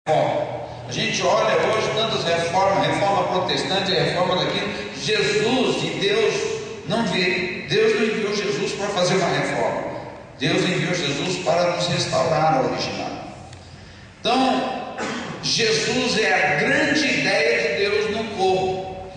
A gente olha hoje tantas reformas, reforma protestante, reforma daquilo. Jesus e Deus não vê. Deus não enviou Jesus para fazer uma reforma. Deus enviou Jesus para nos restaurar a original. Então, Jesus é a grande ideia de Deus no corpo.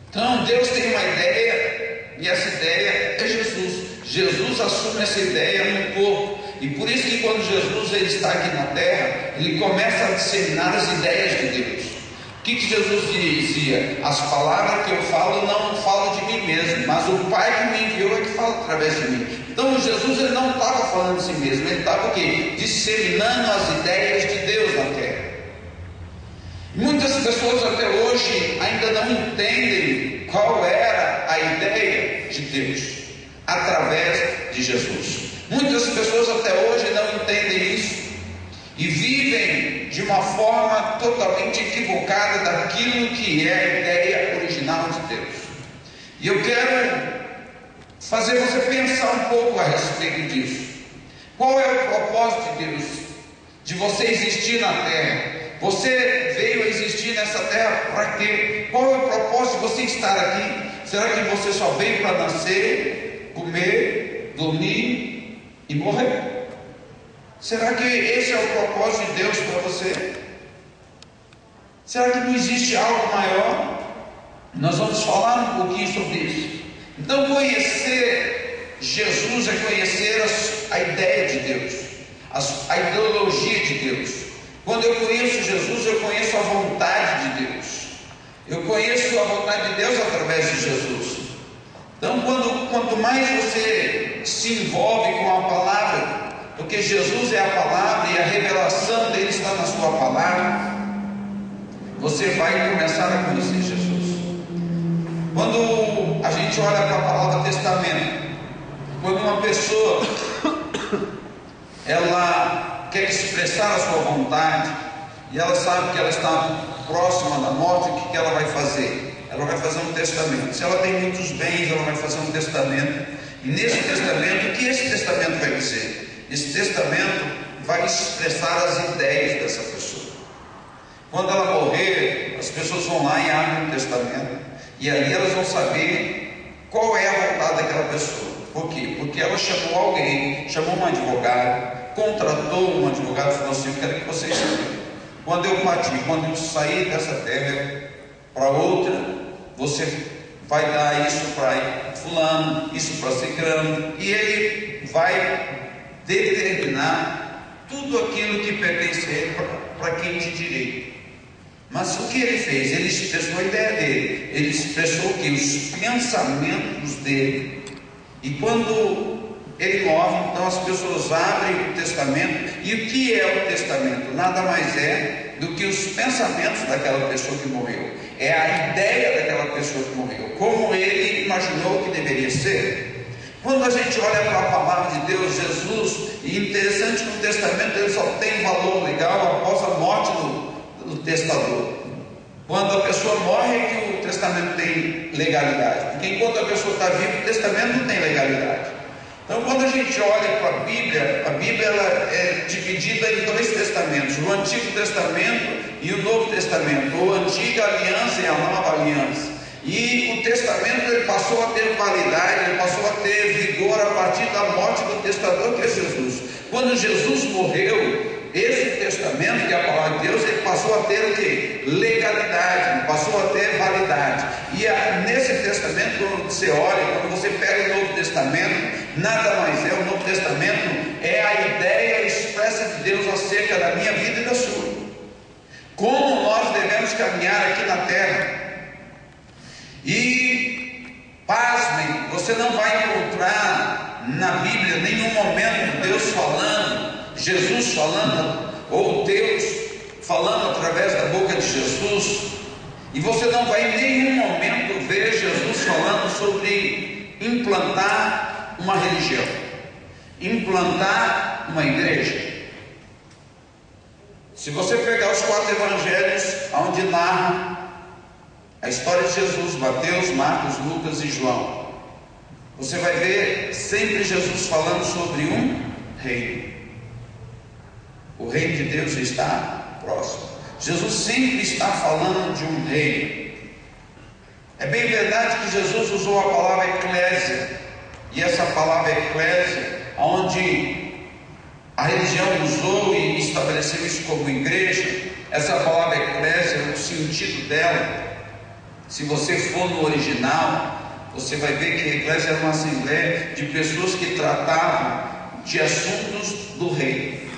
Então, Deus tem uma ideia e essa ideia é Jesus. Jesus assume essa ideia no corpo. E por isso que quando Jesus ele está aqui na terra, ele começa a disseminar as ideias de Deus. O que Jesus dizia? As palavras que eu falo, não falo de mim mesmo, mas o Pai que me enviou é que fala através de mim. Então Jesus ele não estava falando de si mesmo, ele estava o quê? Disseminando as ideias de Deus na terra. Muitas pessoas até hoje ainda não entendem qual era a ideia de Deus através de Jesus. Muitas pessoas até hoje não entendem isso e vivem de uma forma totalmente equivocada daquilo que é a ideia original de Deus. E eu quero fazer você pensar um pouco a respeito disso. Qual é o propósito de Deus? De você existir na terra? Você veio a existir nessa terra para quê? Qual é o propósito de você estar aqui? Será que você só veio para nascer, comer, dormir e morrer? Será que esse é o propósito de Deus para você? Será que não existe algo maior? Nós vamos falar um pouquinho sobre isso. Então, conhecer Jesus é conhecer a ideia de Deus, a ideologia de Deus. Quando eu conheço Jesus, eu conheço a vontade de Deus. Eu conheço a vontade de Deus através de Jesus. Então, quanto mais você se envolve com a palavra, porque Jesus é a palavra e a revelação dele está na sua palavra, você vai começar a conhecer Jesus. Quando a gente olha para a palavra testamento, quando uma pessoa ela quer expressar a sua vontade e ela sabe que ela está próxima da morte, o que ela vai fazer? Ela vai fazer um testamento. Se ela tem muitos bens, ela vai fazer um testamento. E nesse testamento, o que esse testamento vai dizer? Esse testamento vai expressar as ideias dessa pessoa. Quando ela morrer, as pessoas vão lá e abrem um testamento, e ali elas vão saber qual é a vontade daquela pessoa. Por quê? Porque ela chamou alguém, chamou um advogado, contratou um advogado e falou assim: eu quero que vocês saibam, quando eu partir, quando eu sair dessa terra para outra, você vai dar isso para fulano, isso para ciclano, e ele vai determinar tudo aquilo que pertence a ele para quem de direito. Mas o que ele fez? Ele expressou a ideia dele, ele expressou o que? Os pensamentos dele. E quando ele morre, então as pessoas abrem o testamento. E o que é o testamento? Nada mais é do que os pensamentos daquela pessoa que morreu. É a ideia daquela pessoa que morreu, como ele imaginou que deveria ser. Quando a gente olha para a palavra de Deus, Jesus, e interessante que o testamento ele só tem valor legal após a morte do testador. Quando a pessoa morre é que o testamento tem legalidade, porque enquanto a pessoa está viva, o testamento não tem legalidade. Então, quando a gente olha para a Bíblia ela é dividida em dois testamentos: o Antigo Testamento e o Novo Testamento, ou a Antiga Aliança e a Nova Aliança. E o testamento ele passou a ter validade, ele passou a ter vigor a partir da morte do testador, que é Jesus. Quando Jesus morreu, esse testamento, que é a palavra de Deus, ele passou a ter o quê? Legalidade, passou a ter validade. E nesse testamento, quando você olha, quando você pega o Novo Testamento, nada mais é, o Novo Testamento é a ideia expressa de Deus acerca da minha vida e da sua. Como nós devemos caminhar aqui na terra. E, pasmem, você não vai encontrar na Bíblia nenhum momento Deus falando, Jesus falando, ou Deus falando através da boca de Jesus, e você não vai em nenhum momento ver Jesus falando sobre implantar uma religião, implantar uma igreja. Se você pegar os 4 evangelhos, onde narra a história de Jesus, Mateus, Marcos, Lucas e João, você vai ver sempre Jesus falando sobre um reino. O reino de Deus está próximo. Jesus sempre está falando de um reino. É bem verdade que Jesus usou a palavra eclésia, e essa palavra eclésia, onde a religião usou e estabeleceu isso como igreja, essa palavra eclésia, o sentido dela, se você for no original, você vai ver que a eclésia era uma assembleia de pessoas que tratavam de assuntos do reino.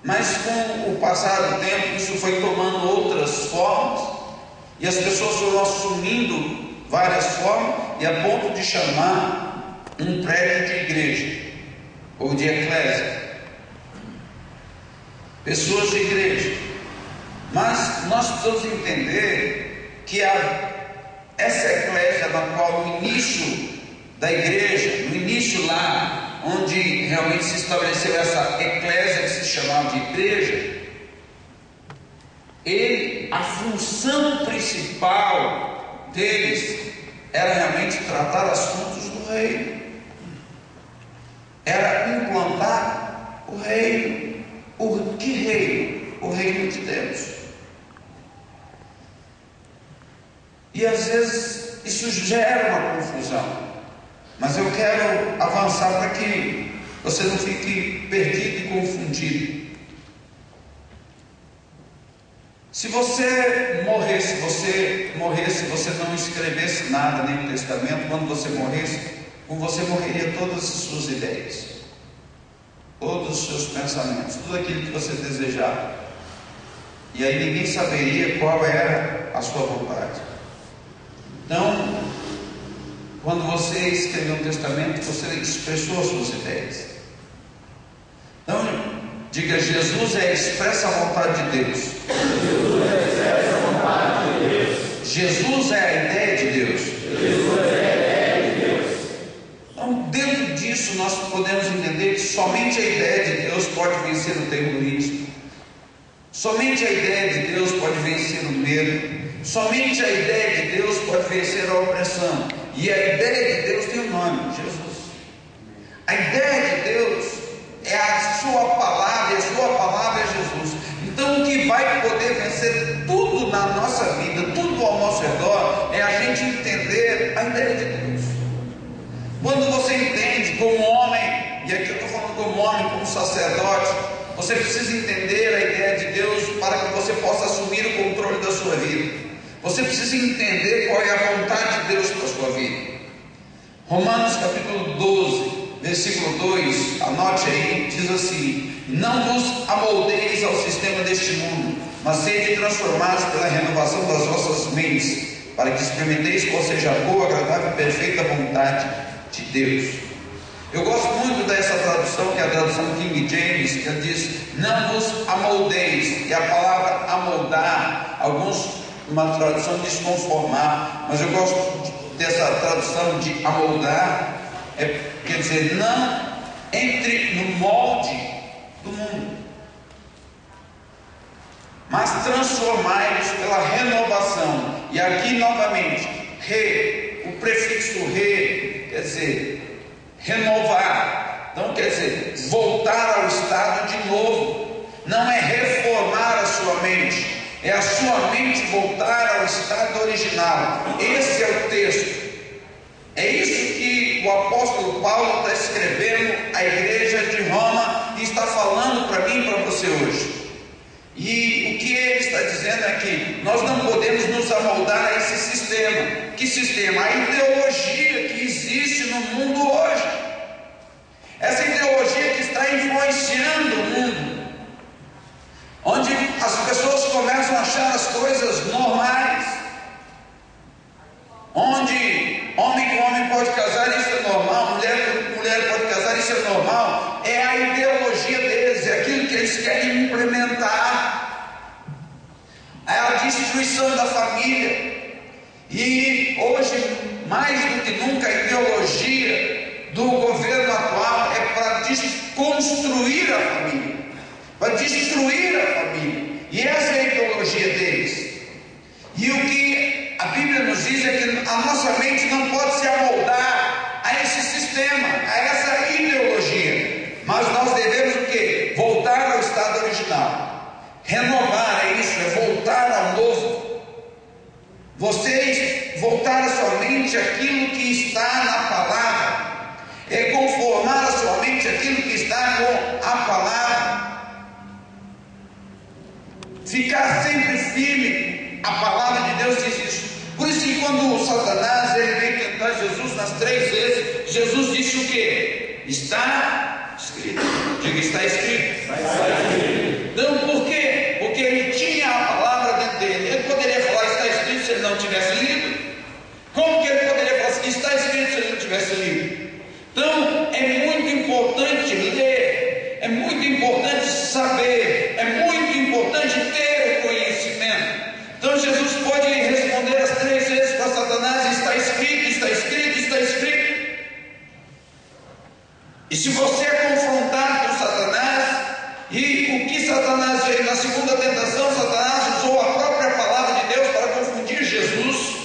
Mas com o passar do tempo, isso foi tomando outras formas, e as pessoas foram assumindo várias formas, e a ponto de chamar um prédio de igreja, ou de eclésia, pessoas de igreja. Mas nós precisamos entender que essa eclésia, na qual no início da igreja, no início lá, onde realmente se estabeleceu essa eclésia que se chamava de igreja, a função principal deles era realmente tratar assuntos do reino, era implantar o reino. Que reino? O reino de Deus. E às vezes isso gera uma confusão, mas eu quero avançar para que você não fique perdido e confundido. Se você morresse, você não escrevesse nada, nem no testamento, quando você morresse, com você morreria todas as suas ideias, todos os seus pensamentos, tudo aquilo que você desejava, e aí ninguém saberia qual era a sua vontade. Então, quando você escreveu um testamento, você expressou as suas ideias. Então, diga: Jesus é a expressa vontade de Deus. Jesus é a expressa vontade de Deus. Jesus é a ideia de Deus. Jesus é a ideia de Deus. Então, dentro disso, nós podemos entender que somente a ideia de Deus pode vencer o terrorismo. Somente a ideia de Deus pode vencer o medo. Somente a ideia de Deus pode vencer a opressão. E a ideia de Deus tem um nome: Jesus. A ideia de Deus é a sua palavra, e a sua palavra é Jesus. Então, o que vai poder vencer tudo na nossa vida, tudo ao nosso redor, é a gente entender a ideia de Deus. Quando você entende como homem, e aqui eu estou falando como homem, como sacerdote, você precisa entender a ideia de Deus para que você possa assumir o controle da sua vida. Você precisa entender qual é a vontade de Deus para a sua vida. Romanos capítulo 12, versículo 2, anote aí, diz assim: não vos amoldeis ao sistema deste mundo, mas sede transformados pela renovação das vossas mentes, para que experimenteis qual seja a boa, agradável e perfeita vontade de Deus. Eu gosto muito dessa tradução, que é a tradução King James, que diz: não vos amoldeis, e a palavra amoldar, uma tradução diz conformar, mas eu gosto dessa tradução de amoldar, quer dizer, não entre no molde do mundo, mas transformai-vos pela renovação. E aqui novamente, o prefixo re, quer dizer, renovar. Então quer dizer, voltar ao estado de novo. Não é reformar a sua mente, é a sua mente voltar ao estado original. Esse é o texto. É isso que o apóstolo Paulo está escrevendo à igreja de Roma e está falando para mim e para você hoje. E o que ele está dizendo é que nós não podemos nos amoldar a esse sistema. Que sistema? A ideologia que existe no mundo hoje. Essa ideologia que está influenciando o mundo, onde as pessoas começam a achar as coisas normais, onde homem com homem pode casar, isso é normal, mulher com mulher pode casar, isso é normal. É a ideologia deles, é aquilo que eles querem implementar, é a destruição da família. E hoje, mais do que nunca, a ideologia do governo atual é para desconstruir a família, para destruir a família. E essa é a ideologia deles. E o que a Bíblia nos diz é que a nossa mente não pode se amoldar a esse sistema, a essa ideologia, mas nós devemos o quê? Voltar ao estado original. original. Renovar é isso, é voltar ao novo. Vocês voltar a sua mente àquilo que está na palavra. É conformar a sua mente àquilo que está com a palavra. Ficar sempre firme. A palavra de Deus diz isso. Por isso que quando o Satanás ele veio tentar Jesus nas 3 vezes, Jesus disse o quê? Está escrito. Diga, está escrito. Está escrito. Então por quê? Porque ele tinha a palavra dentro dele. Ele poderia falar está escrito se ele não tivesse lido. Como que ele poderia falar assim, está escrito se ele não tivesse lido? Então é muito importante ler, é muito importante saber, é muito importante ter o conhecimento. Então Jesus pode responder as 3 vezes para Satanás: está escrito, está escrito, está escrito. E se você é confrontado com Satanás, e o que Satanás fez na segunda tentação, Satanás usou a própria palavra de Deus para confundir Jesus.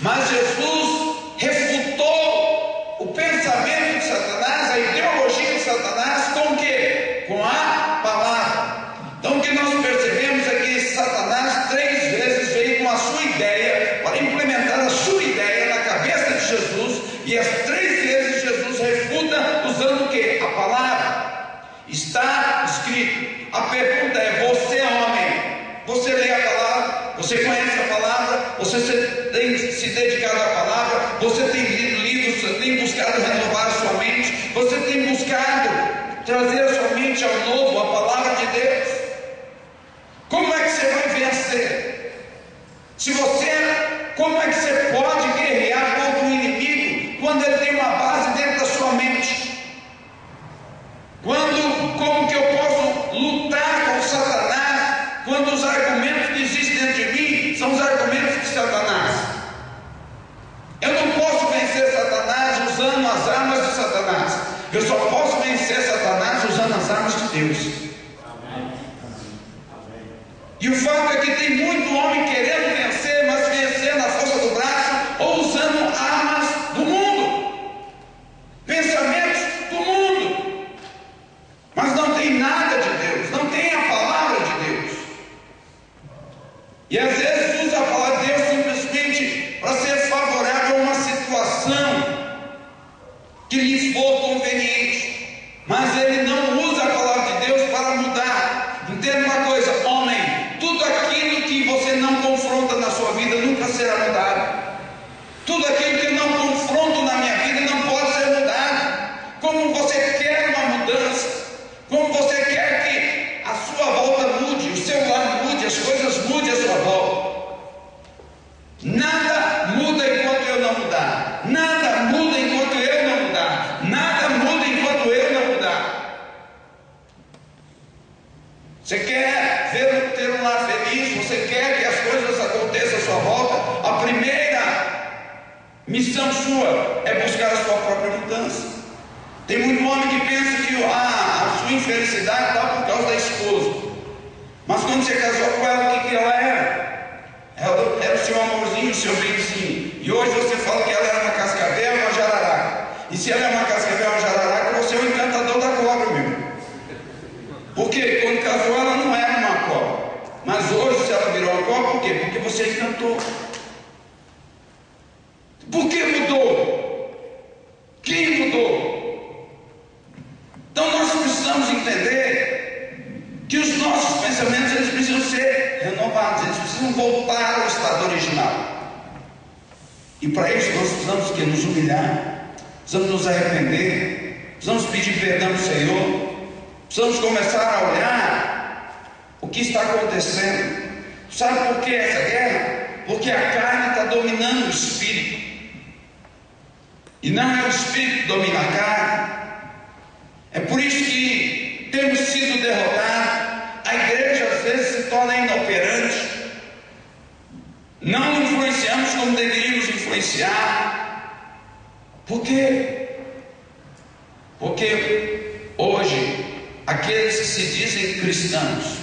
Mas Jesus refutou o pensamento de Satanás, a ideologia de Satanás, com o quê? Com a palavra. Então o que nós percebemos é que Satanás 3 vezes veio com a sua ideia, para implementar a sua ideia na cabeça de Jesus, e as 3 vezes Jesus refuta usando o quê? A palavra. Está escrito. A pergunta é: você é homem? Você lê a palavra? Você conhece a palavra? Você tem se dedicado à palavra? Você tem lido livros? Você tem buscado renovar a sua mente? Você tem buscado trazer a sua mente ao novo, a palavra de Deus? Como é que você vai vencer? Se você, como é que você pode guerrear contra o inimigo quando ele tem uma base dentro da sua mente? Como que eu posso lutar com Satanás quando os argumentos que existem dentro de mim são os argumentos de Satanás? Eu não posso vencer Satanás usando as armas de Satanás. Eu só posso vencer Satanás usando as armas de Deus. Amém. E o fato é que tem muito homem querendo vencer, mas vencer na força do braço ou usando armas do mundo, pensamentos do mundo, mas não tem nada de Deus, não tem a palavra de Deus. E às vezes usa a palavra de Deus simplesmente para ser favorável a uma situação que lhe for conveniente, mas ele não usa a palavra de Deus para mudar. Entenda uma coisa, homem: tudo aquilo que você não confronta na sua vida nunca será mudado. Tudo aquilo que eu não confronto na minha vida não pode ser mudado. Como você quer uma mudança, como você quer que a sua volta mude, o seu lar mude, as coisas mudem à sua volta. Nada muda enquanto eu não mudar. Nada muda enquanto eu não mudar. Nada muda enquanto eu não mudar. Você quer ter um lar feliz? Você quer que as coisas aconteçam à sua volta? A primeira missão sua é buscar a sua própria mudança. Tem muito homem que pensa que a sua infelicidade está por causa da esposa. Mas quando você casou com ela, o que ela era? Ela era o seu amorzinho, o seu benzinho. E hoje você fala que ela era uma cascavel, uma jararaca. E se ela é uma cascavel, uma jararaca, você é o encantador da cobra mesmo. Porque quando casou ela não era uma cobra. Mas hoje, se ela virou uma cobra, por quê? Porque você encantou. Por que mudou? Quem mudou? Então nós precisamos entender que os nossos pensamentos eles precisam ser renovados, eles precisam voltar ao estado original. E para isso nós precisamos que nos humilhar, precisamos nos arrepender, precisamos pedir perdão ao Senhor, precisamos começar a olhar o que está acontecendo. Sabe por que essa guerra? Porque a carne está dominando o espírito. E não é o espírito que domina a carne. É por isso que temos sido derrotados. A igreja às vezes se torna inoperante. Não influenciamos como deveríamos influenciar. Por quê? Porque hoje aqueles que se dizem cristãos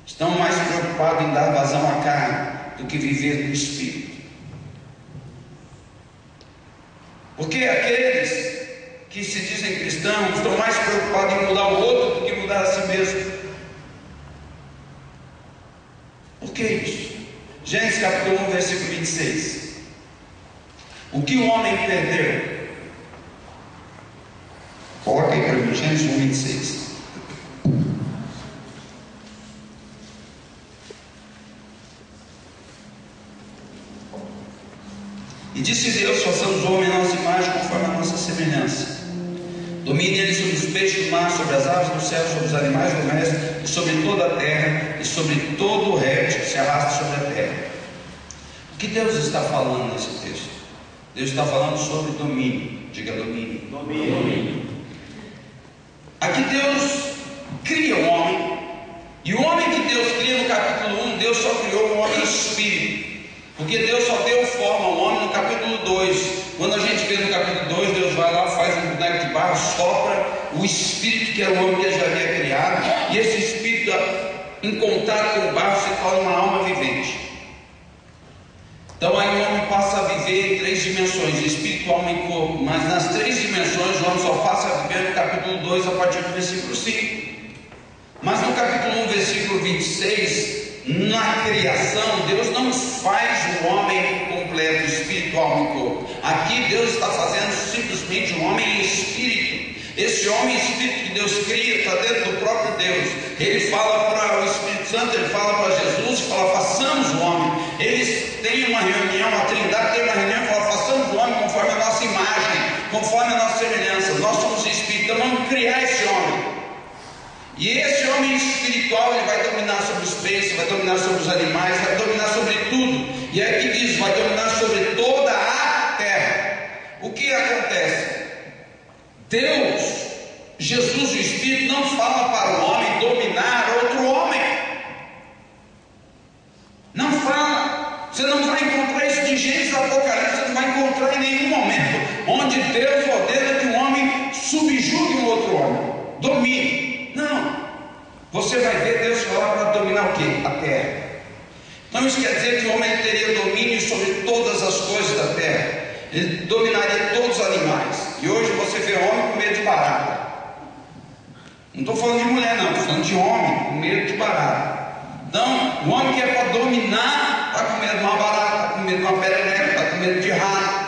estão mais preocupados em dar vazão à carne do que viver no espírito. Porque aqueles que se dizem cristãos estão mais preocupados em mudar o outro do que mudar ajudar a si mesmo. Por que isso? Gênesis capítulo 1, versículo 26. O que o homem perdeu? Coloca aí para mim, Gênesis 1, 26. E disse Deus: façamos o homem a nossa imagem, conforme a nossa semelhança. Domine ele sobre os peixes do mar, sobre as aves do céu, sobre os animais domésticos, e sobre toda a terra, e sobre todo o réptil que se arrasta sobre a terra. O que Deus está falando nesse texto? Deus está falando sobre domínio. Diga domínio. Domínio. Aqui Deus cria o homem, e o homem que Deus cria no capítulo 1, Deus só criou o homem espírito. Porque Deus só deu forma ao homem no capítulo 2. Quando a gente vê no capítulo 2, Deus vai lá, faz um boneco de barro, sopra o espírito que era o homem que ele já havia criado, e esse espírito, em contato com o barro, se torna uma alma vivente. Então aí o homem passa a viver em 3 dimensões: espírito, alma e corpo. Mas nas 3 dimensões o homem só passa a viver no capítulo 2, a partir do versículo 5. Mas no capítulo 1, versículo 26, na criação, Deus não faz o homem completo, espírito, alma e corpo. Aqui Deus está fazendo simplesmente um homem em espírito. Esse homem espírito que Deus cria está dentro do próprio Deus. Ele fala para o Espírito Santo, ele fala para Jesus, fala: façamos o homem. Eles têm uma reunião, a Trindade tem uma reunião e fala: façamos o homem conforme a nossa imagem, conforme a nossa semelhança. Nós somos espírito, então vamos criar esse homem. E esse homem espiritual, ele vai dominar sobre os peixes, vai dominar sobre os animais, vai dominar sobre tudo. E aí que diz: vai dominar sobre toda a terra. O que acontece? Deus, Jesus, o Espírito, não fala para o homem dominar outro homem. Não fala. Você não vai encontrar isso de Gênesis, Apocalipse. Você não vai encontrar em nenhum momento onde Deus ordena que um homem subjugue um outro homem, domine. Não. Você vai ver Deus falar para dominar o quê? A terra. Então isso quer dizer que o homem teria domínio sobre todas as coisas da terra. Ele dominaria todos os animais. E hoje você vê homem com medo de barata. Não estou falando de mulher não, estou falando de homem com medo de barata. Então, o homem que é para dominar está com medo de uma barata, está com medo de uma perereca, está com medo de rato,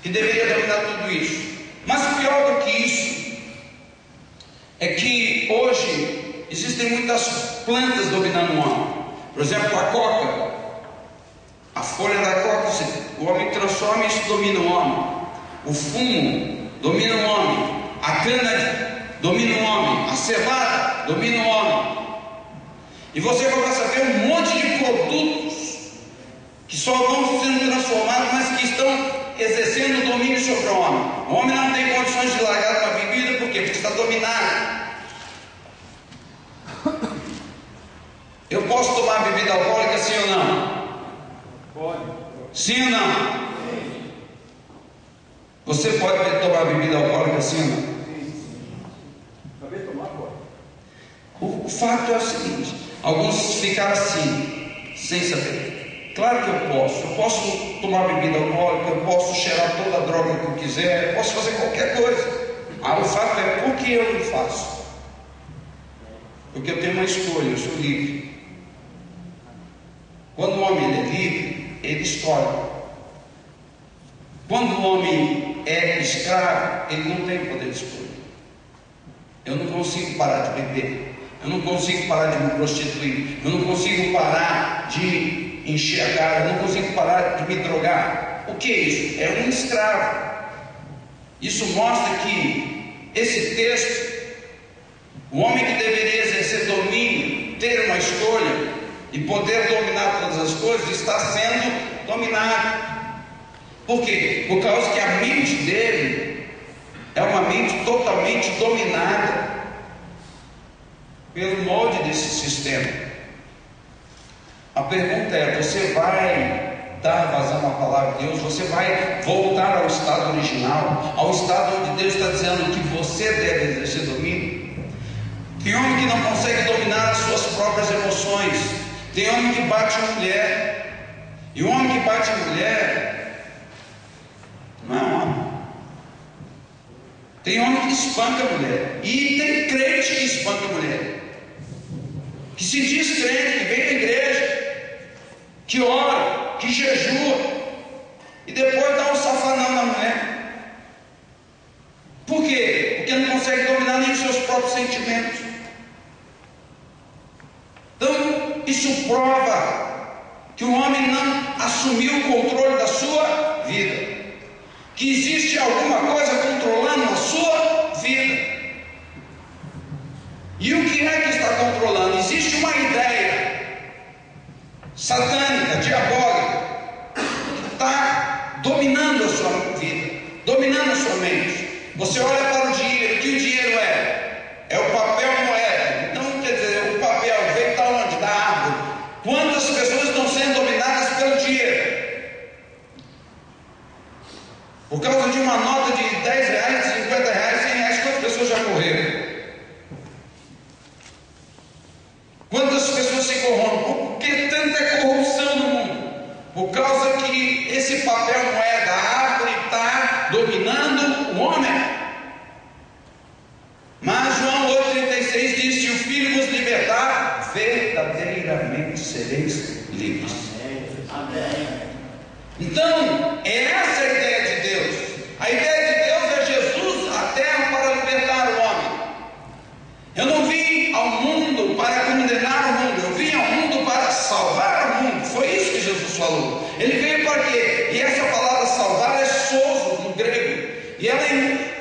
que deveria dominar tudo isso. Mas pior do que isso é que hoje existem muitas plantas dominando o homem. Por exemplo, a coca, a folha da coca, o homem transforma e isso domina o homem. O fumo domina o homem. A cana domina o homem. A cevada domina o homem. E você começa a ver um monte de produtos que só vão sendo transformados, mas que estão exercendo domínio sobre o homem. O homem não tem condições de largar uma bebida, por quê? Porque está dominado. Eu posso tomar bebida alcoólica, sim ou não? Pode. Sim ou não? Você pode tomar bebida alcoólica, sim ou não? Saber tomar, pode. O fato é o seguinte: alguns ficaram assim, sem saber. Claro que eu posso tomar bebida alcoólica, eu posso cheirar toda a droga que eu quiser, eu posso fazer qualquer coisa. O fato é por que eu não faço? Porque eu tenho uma escolha, eu sou livre. Quando o homem é livre, ele escolhe. Quando o homem é escravo, ele não tem poder de escolha. Eu não consigo parar de beber, eu não consigo parar de me prostituir, eu não consigo parar de enxergar, eu não consigo parar de me drogar. O que é isso? É um escravo. Isso mostra que esse texto, o homem que deveria exercer domínio, ter uma escolha e poder dominar todas as coisas, está sendo dominado. Por quê? Por causa que a mente dele é uma mente totalmente dominada pelo molde desse sistema. A pergunta é: você vai dar vazão à palavra de Deus? Você vai voltar ao estado original, ao estado onde Deus está dizendo que você deve exercer domínio? Tem homem que não consegue dominar as suas próprias emoções. Tem homem que bate a mulher. E o homem que bate a mulher não é homem. Tem homem que espanca a mulher, e tem crente que espanca a mulher, que se diz crente, que vem à igreja, que ora, que jejua, e depois dá um safanão na mulher. Por quê? Porque não consegue dominar nem os seus próprios sentimentos. Então, isso prova que o homem não assumiu o controle da sua vida, que existe alguma coisa controlando a sua vida. E o que é que está controlando? Existe uma ideia satânica, diabólica, que está dominando a sua vida, dominando a sua mente. Você olha para o dinheiro, o que o dinheiro é? É o papel moeda. Então, quer dizer, o papel veio da onde? Da árvore. Quantas pessoas estão sendo dominadas pelo dinheiro? Por causa de uma nota de 10 reais, 50 reais, 100 reais, quantas pessoas já morreram? Quantas pessoas se corrompem? Por que tanta corrupção no mundo? Por causa que esse papel moeda, a árvore, está dominando o homem. Mas João 8,36 diz: se o Filho vos libertar, verdadeiramente sereis livres. Amém. Então, é essa a ideia de Deus. A ideia de Deus é Jesus à terra para libertar o homem. Eu não vim ao mundo para condenar o mundo, eu vim ao mundo para salvar o mundo. Foi isso que Jesus falou. Ele veio para quê? E essa palavra salvar é sozo no grego, e ela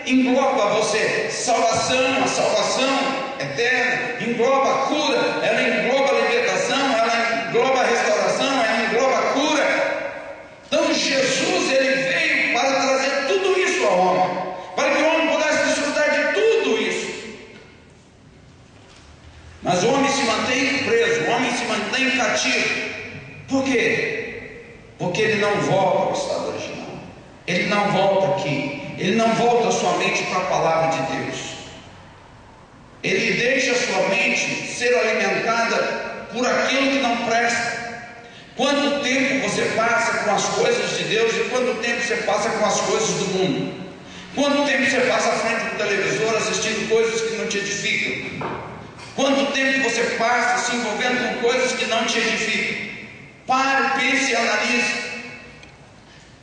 engloba você, salvação, a salvação eterna, engloba a cura, ela engloba a libertação, ela engloba a restauração, ela engloba a cura. Então Jesus, ele veio para trazer tudo isso ao homem, para que o homem pudesse desfrutar de tudo isso. Mas o homem se mantém preso, o homem se mantém cativo. Por quê? Porque ele não volta ao estado original, ele não volta aqui, ele não volta a sua mente para a palavra de Deus. Ele deixa a sua mente ser alimentada por aquilo que não presta. Quanto tempo você passa com as coisas de Deus e quanto tempo você passa com as coisas do mundo? Quanto tempo você passa à frente do televisor assistindo coisas que não te edificam? Quanto tempo você passa se envolvendo com coisas que não te edificam? Pare, pense e analise.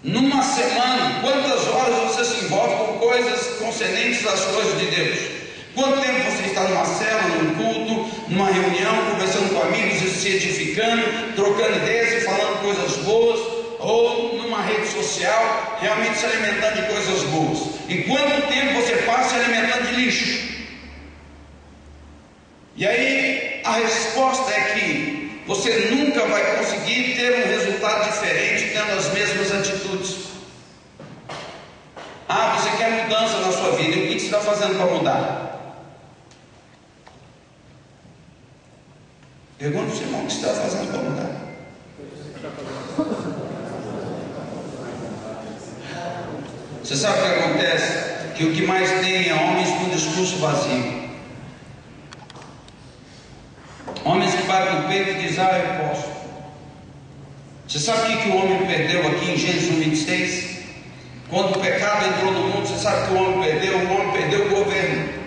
Numa semana, quantas horas você se envolve com coisas concernentes às coisas de Deus? Quanto tempo você está numa célula, num culto, numa reunião, conversando com amigos e se edificando, trocando ideias e falando coisas boas, ou numa rede social, realmente se alimentando de coisas boas? E quanto tempo você passa se alimentando de lixo? E aí a resposta é que você nunca vai conseguir ter um resultado diferente tendo as mesmas atitudes. Ah, você quer mudança na sua vida, e o que você está fazendo para mudar? Pergunta para o seu irmão o que você está fazendo para mudar. Você sabe o que acontece? Que o que mais tem é homens com discurso vazio. Homens que batem no peito e dizem: ah, eu posso. Você sabe o que o homem perdeu aqui em Gênesis 1:26? Quando o pecado entrou no mundo, você sabe o que o homem perdeu? O homem perdeu o governo.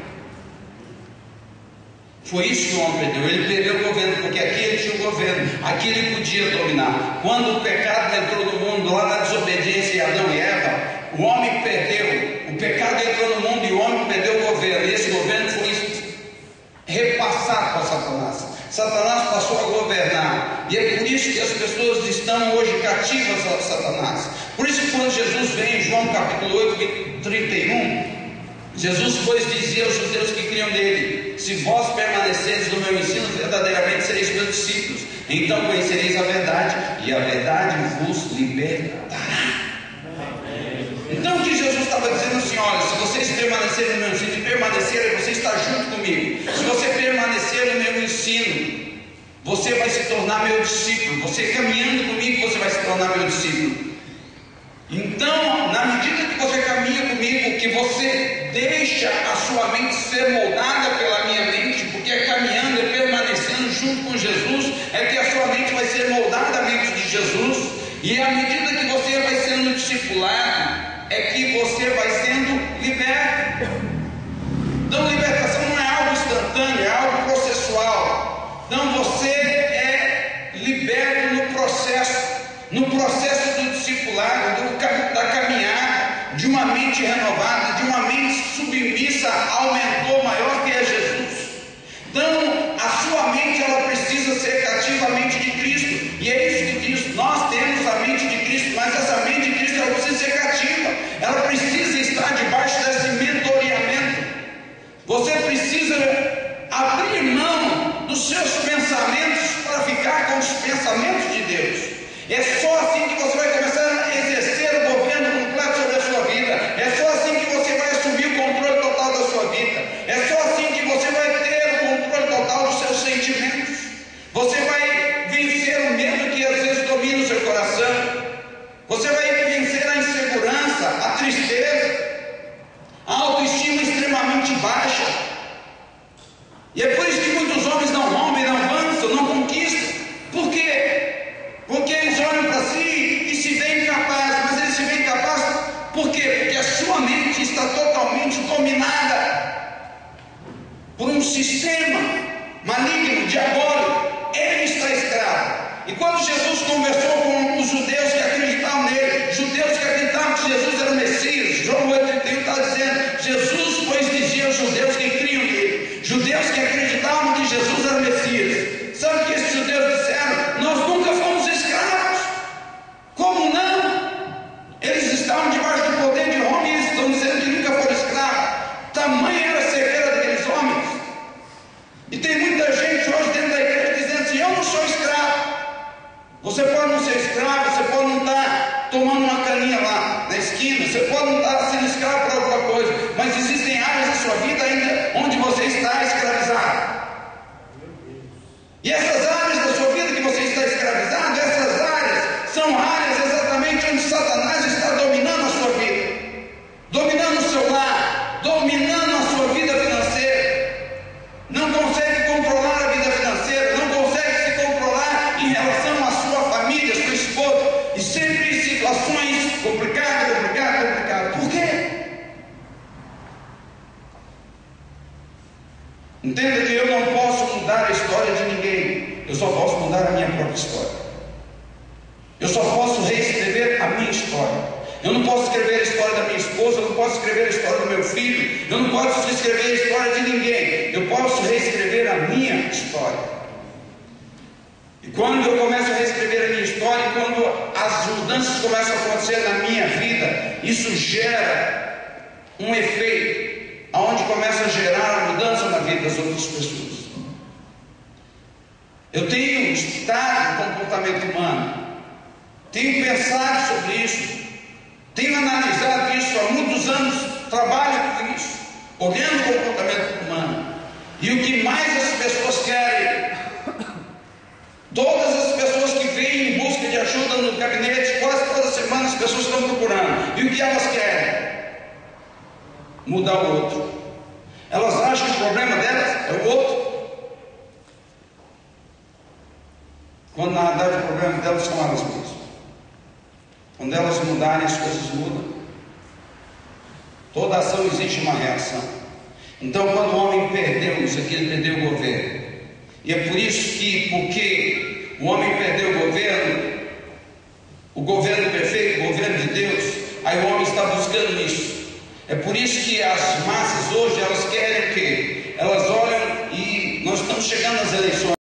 Foi isso que o homem perdeu. Ele perdeu o governo, porque aqui ele tinha o governo, aqui ele podia dominar. Quando o pecado entrou no mundo, lá na desobediência de Adão e Eva, o homem perdeu. O pecado entrou no mundo e o homem perdeu o governo. E esse governo foi repassado para Satanás. Satanás passou a governar, e é por isso que as pessoas estão hoje cativas a Satanás. Por isso que quando Jesus vem em João capítulo 8, 31, Jesus pois dizia aos judeus que criam nele: se vós permaneceres no meu ensino, verdadeiramente sereis meus discípulos, então conhecereis a verdade, e a verdade vos libertará. Então o que Jesus estava dizendo assim: olha, se vocês permanecerem no meu ensino, e permanecerem, você está junto comigo. Se você permanecer no meu ensino, você vai se tornar meu discípulo. Você caminhando comigo, você vai se tornar meu discípulo. Então, na medida que você caminha comigo, que você deixa a sua mente ser moldada pela minha mente, porque é caminhando, é permanecendo junto com Jesus, é que a sua mente vai ser moldada à mente de Jesus, e à medida que você vai sendo discipulado, é que você vai sendo liberto. Então, libertação não é algo instantâneo, é algo processual. Então, você é liberto no processo do discipulado, da caminhada, de uma mente renovada, de uma mente submissa ao mentor maior que é Jesus. Então, a sua mente, ela precisa ser cativa à mente de Cristo, e é isso que diz: nós temos a mente de Cristo, mas essa mente de Cristo, ela precisa ser cativa, ela precisa estar debaixo desse mentoreamento. Você precisa abrir mão dos seus pensamentos para ficar com os pensamentos de Deus. É só assim que você vai começar a exercer o governo completo sobre a sua vida. É só assim que você vai assumir o controle total da sua vida. É só assim que você vai ter o controle total dos seus sentimentos. Você vai vencer o medo que às vezes domina o seu coração. Você vai vencer a insegurança, a tristeza, a autoestima extremamente baixa. E é por isso que muitos homens não rompem, não avançam, não conquistam. Por quê? Porque eles olham para si e se veem capazes. Mas eles se veem capazes por quê? Porque a sua mente está totalmente dominada por um sistema maligno, diabólico. Ele está escravo. E quando Jesus conversou com os judeus que acreditavam nele, judeus que acreditavam que Jesus era o Messias, João 8,31 está dizendo: Jesus, pois, dizia aos judeus que criam nele, judeus que acreditavam que Jesus era o Messias. Sabe o que esses judeus disseram? Nós nunca fomos escravos. Como não? Eles estavam debaixo do poder de Roma e eles estão dizendo que nunca foram escravos. Tamanha era a cegueira daqueles homens. E tem muita gente hoje dentro da igreja dizendo assim: eu não sou escravo. Você pode não ser escravo, você pode não estar tomando uma caninha lá na esquina, você pode não estar sendo escravo para alguma coisa, mas existem áreas da sua vida ainda onde você está escravizado. E essas áreas da sua vida que você está escravizado, essas áreas são áreas exatamente onde Satanás está dominando a sua vida, dominando o seu lar, dominando a sua vida financeira. Não consegue controlar a vida financeira, não consegue se controlar em relação à sua família, sua esposa, e sempre em situações complicadas. Por quê? Entenda que eu não posso mudar a história de ninguém, eu só posso mudar a minha própria história. Eu só posso reescrever a minha história. Eu não posso escrever a história da minha esposa, eu não posso escrever a história do meu filho, eu não posso escrever a história de ninguém. Eu posso reescrever a minha história. E quando eu começo a reescrever a minha história, quando as mudanças começam a acontecer na minha vida, isso gera um efeito, aonde começa a gerar a mudança na vida das outras pessoas. Eu tenho estudado o comportamento humano, tenho pensado sobre isso, tenho analisado isso há muitos anos, trabalho com isso, olhando o comportamento humano. E o que mais as pessoas querem, todas as pessoas que vêm em busca de ajuda no gabinete, quase toda semana as pessoas estão procurando. E o que elas querem? Mudar o outro. Elas acham que o problema delas é o outro, quando na verdade o problema delas são elas mesmas. Quando elas mudarem, as coisas mudam. Toda ação existe uma reação. Então, quando o homem perdeu isso aqui, ele perdeu o governo. E é por isso que, porque o homem perdeu o governo perfeito, o governo de Deus, aí o homem está buscando isso. É por isso que as massas hoje, elas querem o quê? Elas olham, e nós estamos chegando às eleições.